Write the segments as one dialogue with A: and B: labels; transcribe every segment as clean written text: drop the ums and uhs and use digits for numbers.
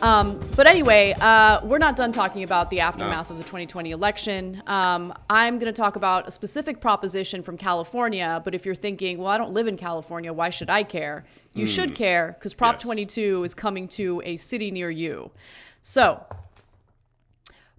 A: But anyway, we're not done talking about the aftermath of the 2020 election. I'm going to talk about a specific proposition from California. But if you're thinking, well, I don't live in California, why should I care? You should care, because Prop 22 is coming to a city near you. So,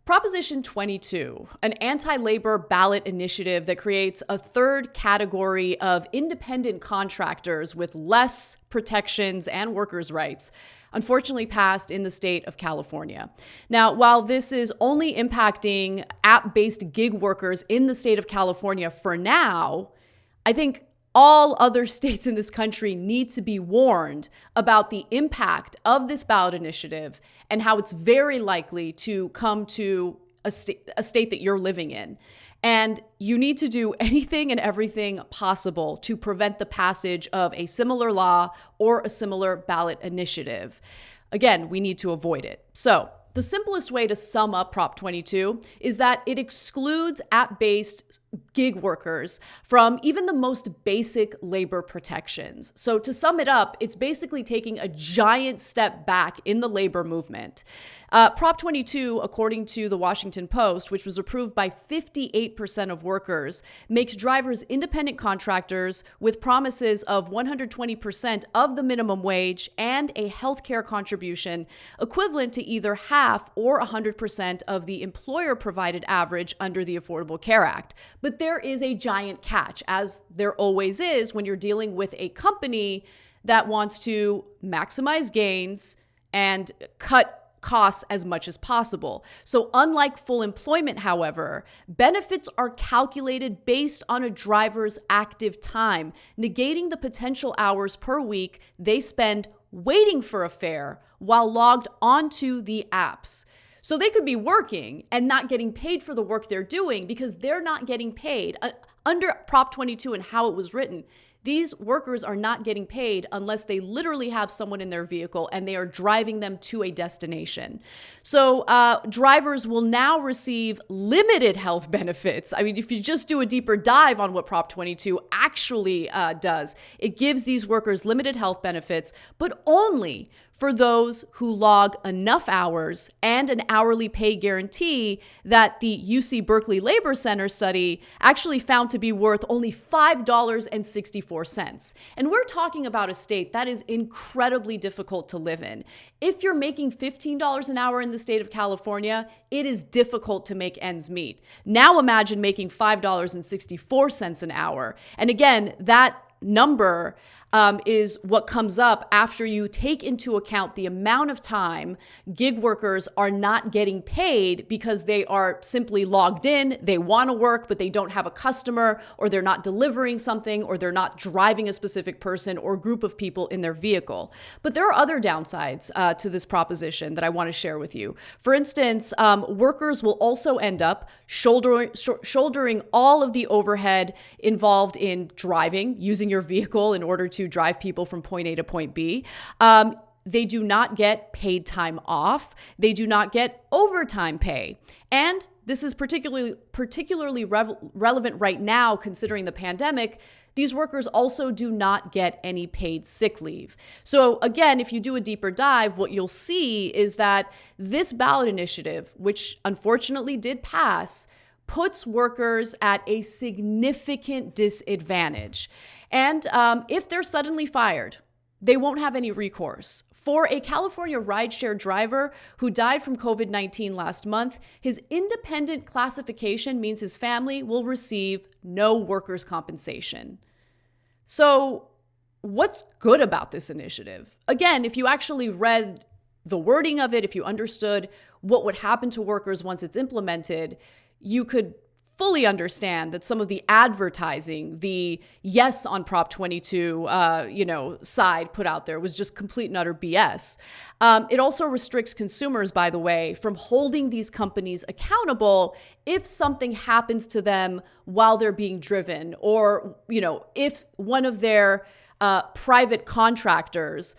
A: Proposition 22, an anti-labor ballot initiative that creates a third category of independent contractors with less protections and workers' rights, unfortunately passed in the state of California. Now, while this is only impacting app-based gig workers in the state of California for now, I think all other states in this country need to be warned about the impact of this ballot initiative and how it's very likely to come to a state that you're living in. And you need to do anything and everything possible to prevent the passage of a similar law or a similar ballot initiative. Again, we need to avoid it. So, the simplest way to sum up Prop 22 is that it excludes app-based gig workers from even the most basic labor protections. So to sum it up, it's basically taking a giant step back in the labor movement. Prop 22, according to the Washington Post, which was approved by 58% of workers, makes drivers independent contractors with promises of 120% of the minimum wage and a healthcare contribution equivalent to either half or 100% of the employer-provided average under the Affordable Care Act. But there is a giant catch, as there always is when you're dealing with a company that wants to maximize gains and cut costs as much as possible. So unlike full employment, however, benefits are calculated based on a driver's active time, negating the potential hours per week they spend waiting for a fare while logged onto the apps. So they could be working and not getting paid for the work they're doing because they're not getting paid. Under Prop 22 and how it was written, these workers are not getting paid unless they literally have someone in their vehicle and they are driving them to a destination. So drivers will now receive limited health benefits. I mean, if you just do a deeper dive on what Prop 22 actually does, it gives these workers limited health benefits, but only for those who log enough hours and an hourly pay guarantee that the UC Berkeley Labor Center study actually found to be worth only $5.64. And we're talking about a state that is incredibly difficult to live in. If you're making $15 an hour in the state of California, it is difficult to make ends meet. Now imagine making $5.64 an hour. And again, that number is what comes up after you take into account the amount of time gig workers are not getting paid because they are simply logged in, they want to work, but they don't have a customer, or they're not delivering something, or they're not driving a specific person or group of people in their vehicle. But there are other downsides to this proposition that I want to share with you. For instance, workers will also end up shouldering all of the overhead involved in driving, using your vehicle in order to drive people from point A to point B. They do not get paid time off. They do not get overtime pay. And this is particularly relevant right now, considering the pandemic. These workers also do not get any paid sick leave. So again, if you do a deeper dive, what you'll see is that this ballot initiative, which unfortunately did pass, puts workers at a significant disadvantage. And if they're suddenly fired, they won't have any recourse. For a California rideshare driver who died from COVID-19 last month, his independent classification means his family will receive no workers' compensation. So what's good about this initiative? Again, if you actually read the wording of it, if you understood what would happen to workers once it's implemented, you could fully understand that some of the advertising, the yes on Prop 22, side put out there was just complete and utter BS. It also restricts consumers, by the way, from holding these companies accountable if something happens to them while they're being driven, or, if one of their private contractors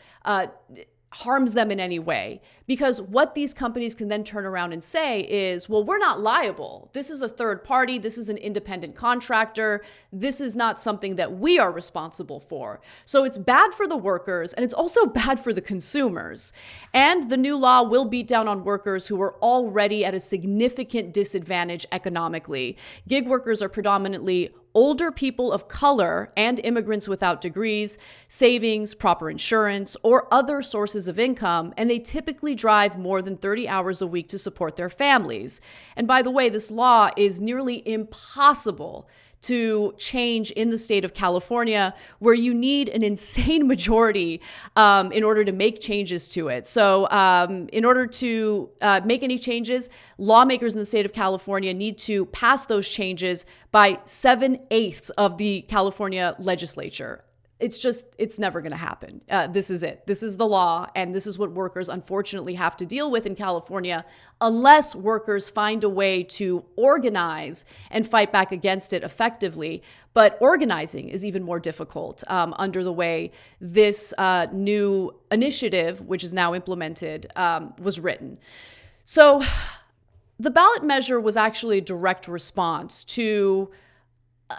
A: harms them in any way. Because what these companies can then turn around and say is, well, we're not liable. This is a third party. This is an independent contractor. This is not something that we are responsible for. So it's bad for the workers, and it's also bad for the consumers. And the new law will beat down on workers who are already at a significant disadvantage economically. Gig workers are predominantly older people of color and immigrants without degrees, savings, proper insurance, or other sources of income, and they typically drive more than 30 hours a week to support their families. And by the way, this law is nearly impossible to change in the state of California, where you need an insane majority in order to make changes to it. So in order to make any changes, lawmakers in the state of California need to pass those changes by 7/8 of the California legislature. It's never going to happen. This is it. This is the law, and this is what workers unfortunately have to deal with in California, unless workers find a way to organize and fight back against it effectively. But organizing is even more difficult under the way this new initiative, which is now implemented, was written. So the ballot measure was actually a direct response to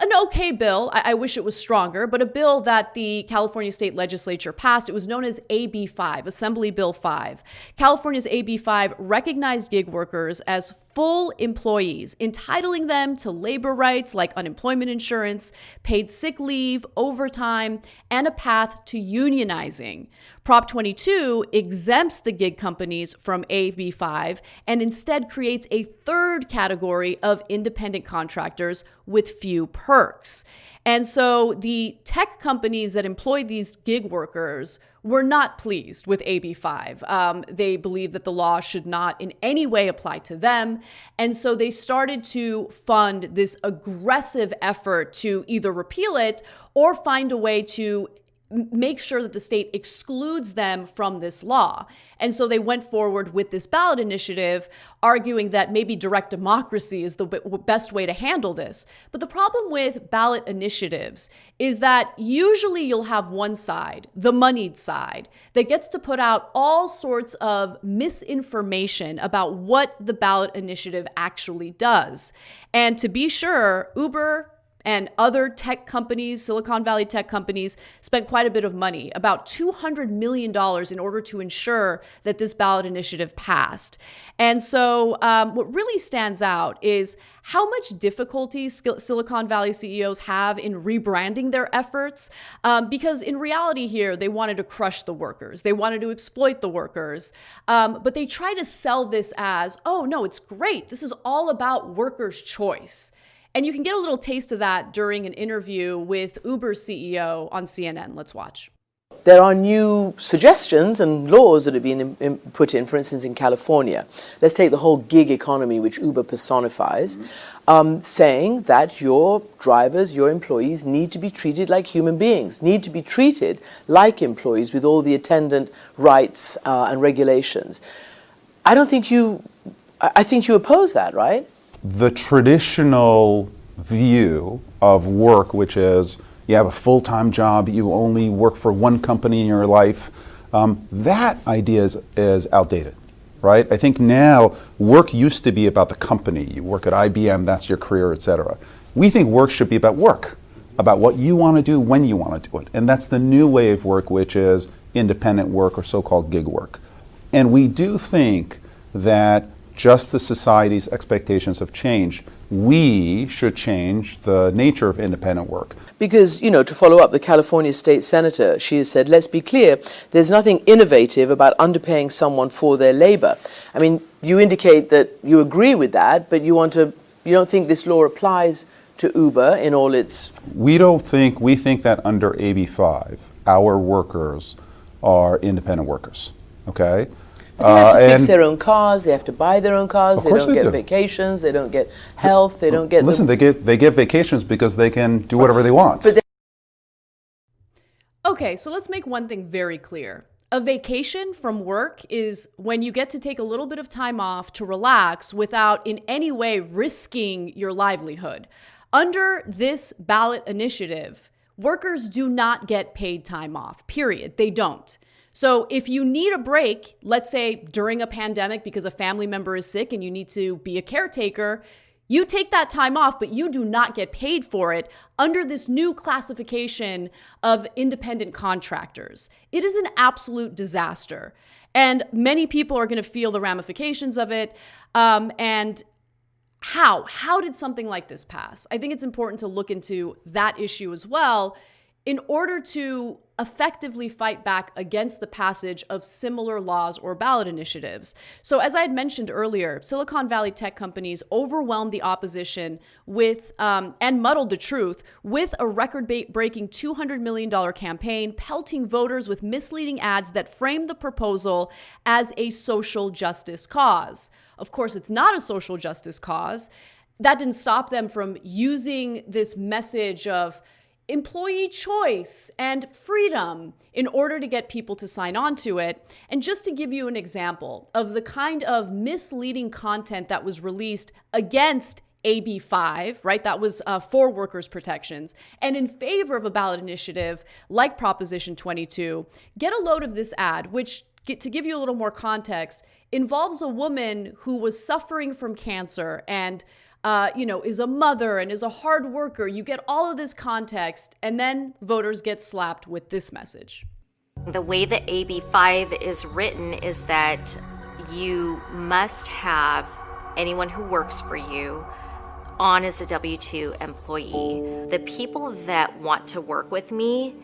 A: an okay bill. I wish it was stronger, but a bill that the California state legislature passed. It was known as AB 5, Assembly Bill 5. California's AB 5 recognized gig workers as full employees, entitling them to labor rights like unemployment insurance, paid sick leave, overtime, and a path to unionizing. Prop 22 exempts the gig companies from AB 5 and instead creates a third category of independent contractors with few perks. And so the tech companies that employed these gig workers were not pleased with AB 5. They believed that the law should not in any way apply to them. And so they started to fund this aggressive effort to either repeal it or find a way to make sure that the state excludes them from this law. And so they went forward with this ballot initiative, arguing that maybe direct democracy is the best way to handle this. But the problem with ballot initiatives is that usually you'll have one side, the moneyed side, that gets to put out all sorts of misinformation about what the ballot initiative actually does. And to be sure, Uber and other tech companies, Silicon Valley tech companies, spent quite a bit of money, about $200 million, in order to ensure that this ballot initiative passed. And so what really stands out is how much difficulty Silicon Valley CEOs have in rebranding their efforts, because in reality here, they wanted to crush the workers. They wanted to exploit the workers, but they try to sell this as, oh, no, it's great. This is all about workers' choice. And you can get a little taste of that during an interview with Uber's CEO on CNN. Let's watch.
B: There are new suggestions and laws that have been put in, for instance, in California. Let's take the whole gig economy, which Uber personifies, saying that your drivers, your employees need to be treated like human beings, need to be treated like employees with all the attendant rights and regulations. I think you oppose that, right?
C: The traditional view of work, which is you have a full-time job, you only work for one company in your life, that idea is outdated, right? I think now work used to be about the company. You work at IBM, that's your career, etc. We think work should be about work, about what you want to do when you want to do it. And that's the new way of work, which is independent work or so-called gig work. And we do think that just as society's expectations have changed, we should change the nature of independent work.
B: Because, to follow up, the California state senator, she has said, let's be clear, there's nothing innovative about underpaying someone for their labor. I mean, you indicate that you agree with that, but you don't think this law applies to Uber in all its...
C: We think that under AB 5, our workers are independent workers, okay?
B: They have to fix their own cars, they have to buy their own cars, they don't get vacations, they don't get health, they don't get...
C: Listen, they get vacations because they can do whatever they want.
A: Okay, so let's make one thing very clear. A vacation from work is when you get to take a little bit of time off to relax without in any way risking your livelihood. Under this ballot initiative, workers do not get paid time off, period. They don't. So if you need a break, let's say during a pandemic because a family member is sick and you need to be a caretaker, you take that time off, but you do not get paid for it under this new classification of independent contractors. It is an absolute disaster. And many people are going to feel the ramifications of it. And how did something like this pass? I think it's important to look into that issue as well in order to effectively fight back against the passage of similar laws or ballot initiatives. So as I had mentioned earlier, Silicon Valley tech companies overwhelmed the opposition with, and muddled the truth with a record-breaking $200 million campaign, pelting voters with misleading ads that framed the proposal as a social justice cause. Of course, it's not a social justice cause. That didn't stop them from using this message of employee choice and freedom in order to get people to sign on to it. And just to give you an example of the kind of misleading content that was released against AB 5, right? That was for workers' protections, and in favor of a ballot initiative like Proposition 22, get a load of this ad, which, to give you a little more context, involves a woman who was suffering from cancer and is a mother and is a hard worker. You get all of this context, and then voters get slapped with this message.
D: The way that AB 5 is written is that you must have anyone who works for you on as a W-2 employee. The people that want to work with me,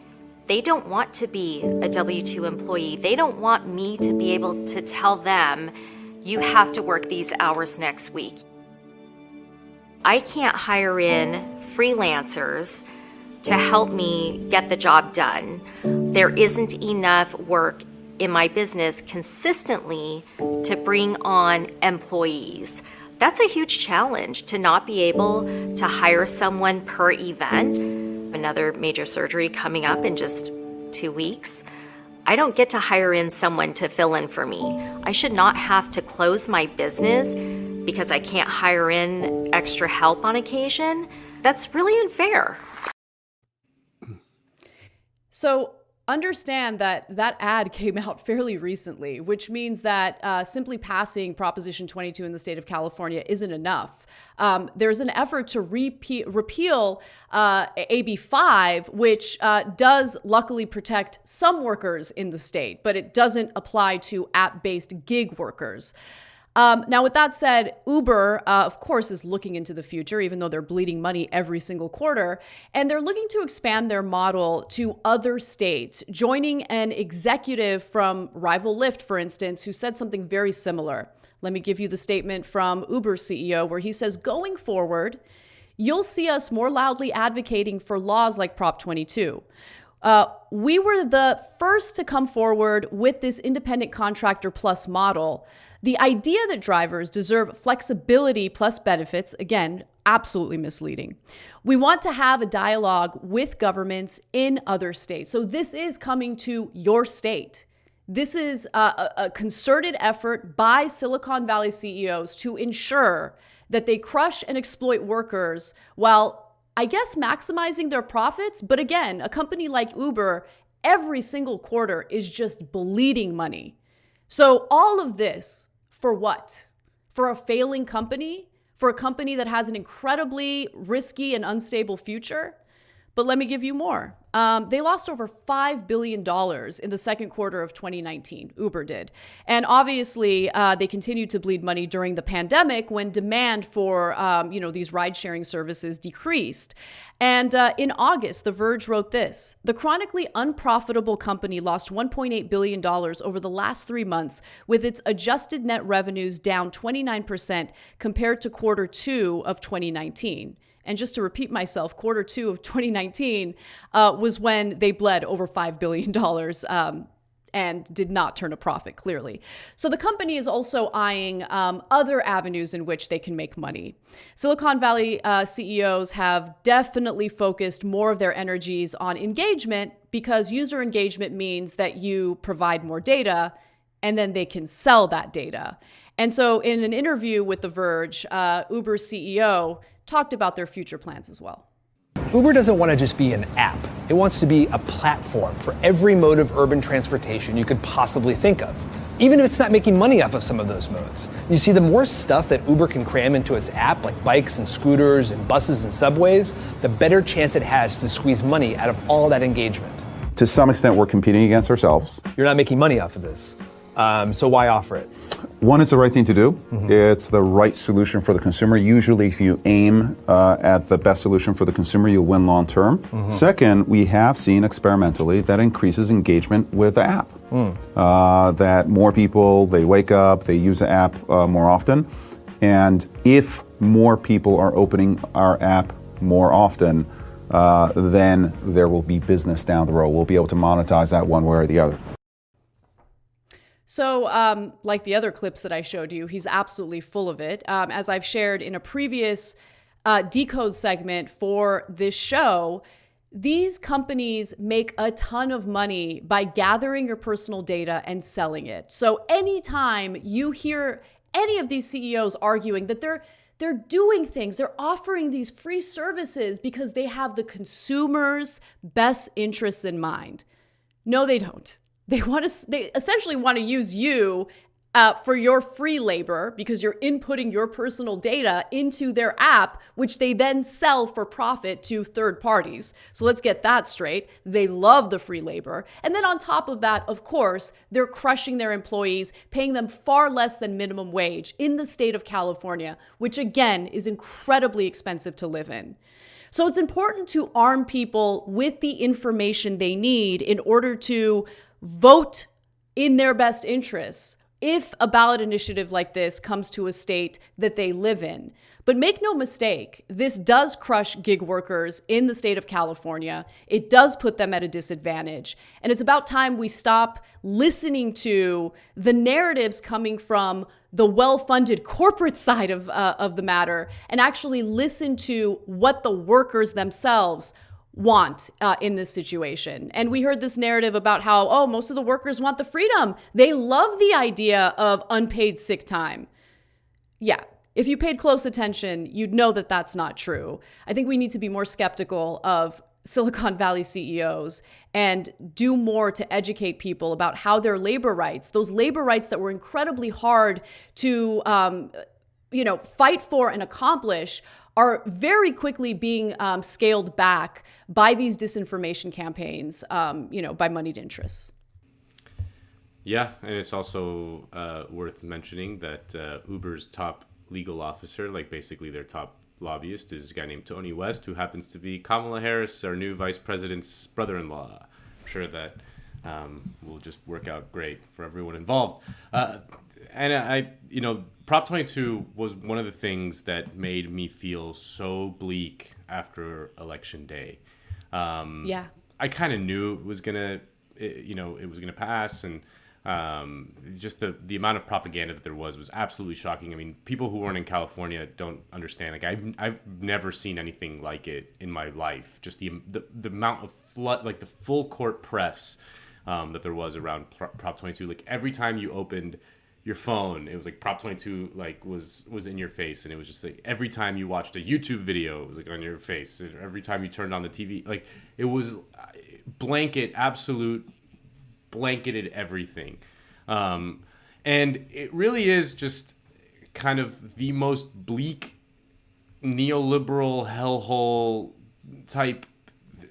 D: they don't want to be a W-2 employee. They don't want me to be able to tell them, you have to work these hours next week. I can't hire in freelancers to help me get the job done. There isn't enough work in my business consistently to bring on employees. That's a huge challenge, to not be able to hire someone per event. Another major surgery coming up in just 2 weeks. I don't get to hire in someone to fill in for me. I should not have to close my business because I can't hire in extra help on occasion. That's really unfair.
A: So understand that that ad came out fairly recently, which means that simply passing Proposition 22 in the state of California isn't enough. There's an effort to repeal AB 5, which does luckily protect some workers in the state, but it doesn't apply to app-based gig workers. Now, with that said, Uber, of course, is looking into the future, even though they're bleeding money every single quarter. And they're looking to expand their model to other states, joining an executive from rival Lyft, for instance, who said something very similar. Let me give you the statement from Uber's CEO, where he says, going forward, you'll see us more loudly advocating for laws like Prop 22. We were the first to come forward with this independent contractor plus model. The idea that drivers deserve flexibility plus benefits, again, absolutely misleading. We want to have a dialogue with governments in other states. So this is coming to your state. This is a concerted effort by Silicon Valley CEOs to ensure that they crush and exploit workers while, I guess, maximizing their profits. But again, a company like Uber, every single quarter is just bleeding money. So all of this, for what? For a failing company? For a company that has an incredibly risky and unstable future? But let me give you more. They lost over $5 billion in the second quarter of 2019, Uber did. And obviously, they continued to bleed money during the pandemic when demand for these ride-sharing services decreased. And in August, The Verge wrote this: the chronically unprofitable company lost $1.8 billion over the last 3 months, with its adjusted net revenues down 29% compared to quarter two of 2019. And just to repeat myself, quarter two of 2019 was when they bled over $5 billion and did not turn a profit, clearly. So the company is also eyeing other avenues in which they can make money. Silicon Valley CEOs have definitely focused more of their energies on engagement, because user engagement means that you provide more data and then they can sell that data. And so in an interview with The Verge, Uber's CEO talked about their future plans as well.
E: Uber doesn't want to just be an app. It wants to be a platform for every mode of urban transportation you could possibly think of, even if it's not making money off of some of those modes. You see, the more stuff that Uber can cram into its app, like bikes and scooters and buses and subways, the better chance it has to squeeze money out of all that engagement.
C: To some extent, we're competing against ourselves.
E: You're not making money off of this, so why offer it?
C: One, it's the right thing to do. It's the right solution for the consumer. Usually, if you aim at the best solution for the consumer, you'll win long term. Second, we have seen experimentally that increases engagement with the app. That more people, they wake up, they use the app more often. And if more people are opening our app more often, then there will be business down the road. We'll be able to monetize that one way or the other.
A: So, like the other clips that I showed you, he's absolutely full of it. As I've shared in a previous Decode segment for this show, these companies make a ton of money by gathering your personal data and selling it. So anytime you hear any of these CEOs arguing that they're doing things, they're offering these free services because they have the consumer's best interests in mind. No, they don't. They essentially want to use you for your free labor because you're inputting your personal data into their app, which they then sell for profit to third parties. So let's get that straight. They love the free labor. And then on top of that, of course, they're crushing their employees, paying them far less than minimum wage in the state of California, which again is incredibly expensive to live in. So it's important to arm people with the information they need in order to vote in their best interests if a ballot initiative like this comes to a state that they live in. But make no mistake, this does crush gig workers in the state of California. It does put them at a disadvantage. And it's about time we stop listening to the narratives coming from the well-funded corporate side of the matter and actually listen to what the workers themselves want in this situation. And we heard this narrative about how, most of the workers want the freedom. They love the idea of unpaid sick time. Yeah, if you paid close attention, you'd know that that's not true. I think we need to be more skeptical of Silicon Valley CEOs and do more to educate people about how their labor rights, those labor rights that were incredibly hard to fight for and accomplish, are very quickly being scaled back by these disinformation campaigns, by moneyed interests.
F: Yeah, and it's also worth mentioning that Uber's top legal officer, like basically their top lobbyist, is a guy named Tony West, who happens to be Kamala Harris, our new vice president's brother-in-law. I'm sure that will just work out great for everyone involved. And Prop 22 was one of the things that made me feel so bleak after Election Day. I kind of knew it was gonna pass, and just the amount of propaganda that there was absolutely shocking. I mean, people who weren't in California don't understand. Like I've never seen anything like it in my life. Just the amount of flood, like the full court press that there was around Prop 22. Like every time you opened your phone, it was like Prop 22 like was in your face, and it was just like every time you watched a YouTube video, it was like on your face. And every time you turned on the TV, like it was blanketed everything. And it really is just kind of the most bleak neoliberal hellhole type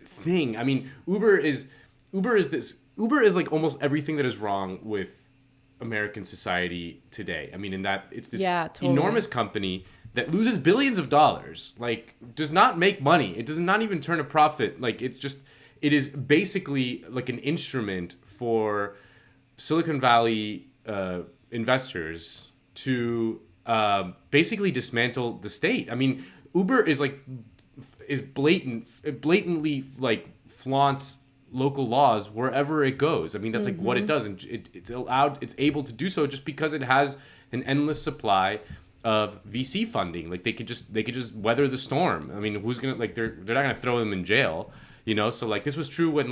F: thing. I mean, Uber is like almost everything that is wrong with American society today. I mean, in that it's this enormous company that loses billions of dollars, like does not make money. It does not even turn a profit. Like it is basically like an instrument for Silicon Valley investors to basically dismantle the state. I mean, Uber is blatantly like flaunts local laws wherever it goes. I mean, that's like what it does, and it's able to do so just because it has an endless supply of VC funding. Like they could just weather the storm. I mean, who's gonna they're not gonna throw them in jail, So like this was true when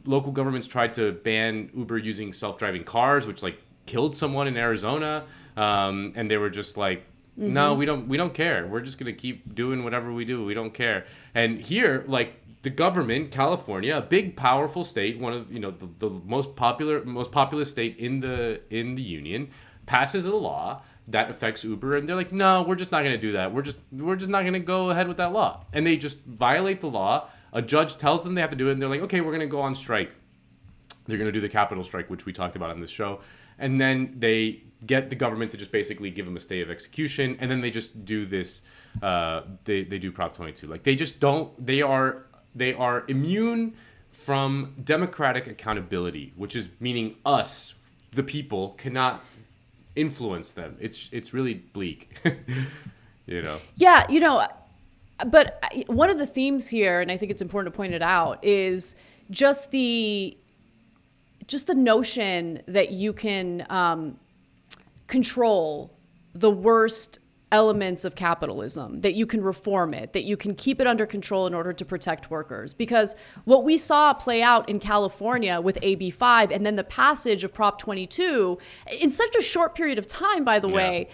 F: local governments tried to ban Uber using self-driving cars, which like killed someone in Arizona, and they were just like, No, we don't care. We're just gonna keep doing whatever we do. We don't care. And here, like the government, California, a big, powerful state, one of the most populous state in the union, passes a law that affects Uber, and they're like, no, we're just not gonna do that. We're just not gonna go ahead with that law, and they just violate the law. A judge tells them they have to do it, and they're like, okay, we're gonna go on strike. They're gonna do the capital strike, which we talked about on this show, and then they get the government to just basically give them a stay of execution, and then they just do this. They do Prop 22. Like they just don't. They are immune from democratic accountability, which is meaning us, the people, cannot influence them. It's really bleak.
A: Yeah, but one of the themes here, and I think it's important to point it out, is just the notion that you can control the worst elements of capitalism, that you can reform it, that you can keep it under control in order to protect workers. Because what we saw play out in California with AB 5 and then the passage of Prop 22 in such a short period of time, by the way,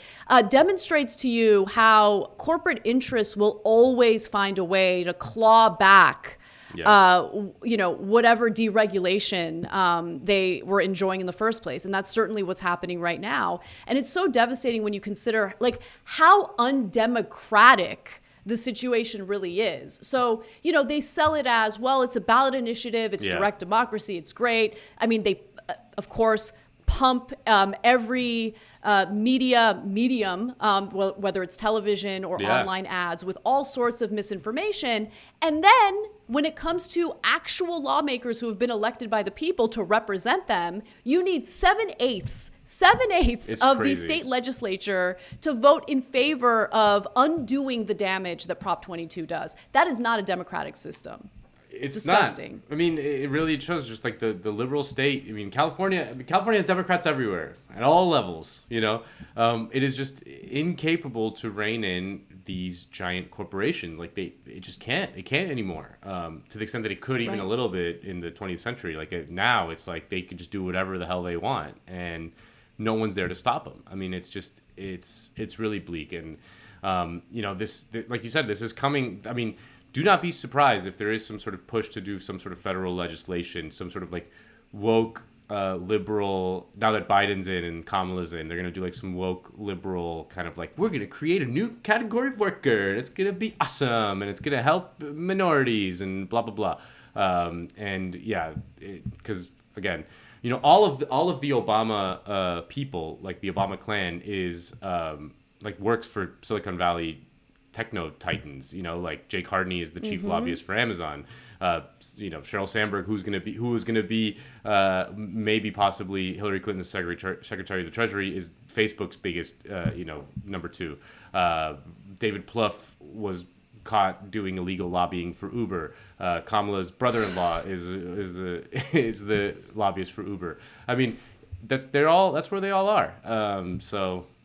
A: demonstrates to you how corporate interests will always find a way to claw back whatever deregulation they were enjoying in the first place. And that's certainly what's happening right now. And it's so devastating when you consider like how undemocratic the situation really is. So, they sell it as, well, it's a ballot initiative, it's direct democracy, it's great. I mean, they, of course, pump every media medium, whether it's television or online ads, with all sorts of misinformation. And then when it comes to actual lawmakers who have been elected by the people to represent them, you need 7/8 of the state legislature to vote in favor of undoing the damage that Prop 22 does. That is not a democratic system. It's disgusting.
F: Not. I mean, it really shows just like the liberal state. I mean, California has Democrats everywhere at all levels. It is just incapable to rein in these giant corporations. Like it just can't. It can't anymore. To the extent that it could even a little bit in the 20th century. Like now, it's like they could just do whatever the hell they want, and no one's there to stop them. I mean, it's really bleak. And this, like you said, this is coming. I mean, do not be surprised if there is some sort of push to do some sort of federal legislation, some sort of like woke liberal. Now that Biden's in and Kamala's in, they're going to do like some woke liberal kind of like, we're going to create a new category of worker. It's going to be awesome. And it's going to help minorities and blah, blah, blah. Because again, all of the Obama people, like the Obama clan is like works for Silicon Valley techno titans, like Jake Hardney is the chief lobbyist for Amazon. Sheryl Sandberg, who was going to be maybe possibly Hillary Clinton's Secretary of the Treasury, is Facebook's biggest, number 2. David Plouffe was caught doing illegal lobbying for Uber. Kamala's brother-in-law is the lobbyist for Uber. I mean, that's where they all are.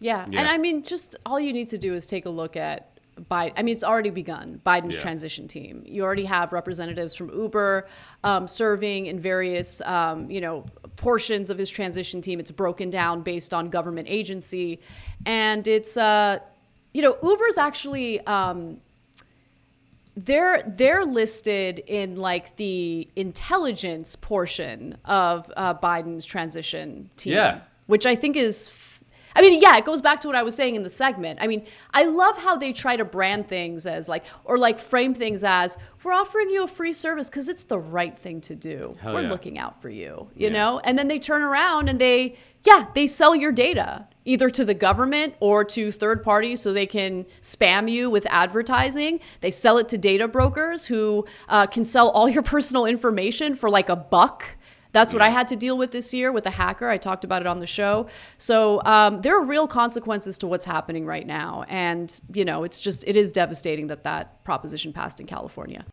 A: Yeah. And I mean, just all you need to do is take a look at Biden. I mean, it's already begun. Biden's transition team. You already have representatives from Uber serving in various, portions of his transition team. It's broken down based on government agency, and it's, Uber's actually they're listed in like the intelligence portion of Biden's transition team, which I think is. It goes back to what I was saying in the segment. I mean, I love how they try to brand things as frame things as, we're offering you a free service because it's the right thing to do. We're looking out for you, you know? And then they turn around and they sell your data either to the government or to third parties so they can spam you with advertising. They sell it to data brokers who can sell all your personal information for like $1. That's what I had to deal with this year with a hacker. I talked about it on the show. So there are real consequences to what's happening right now. And, it is devastating that proposition passed in California.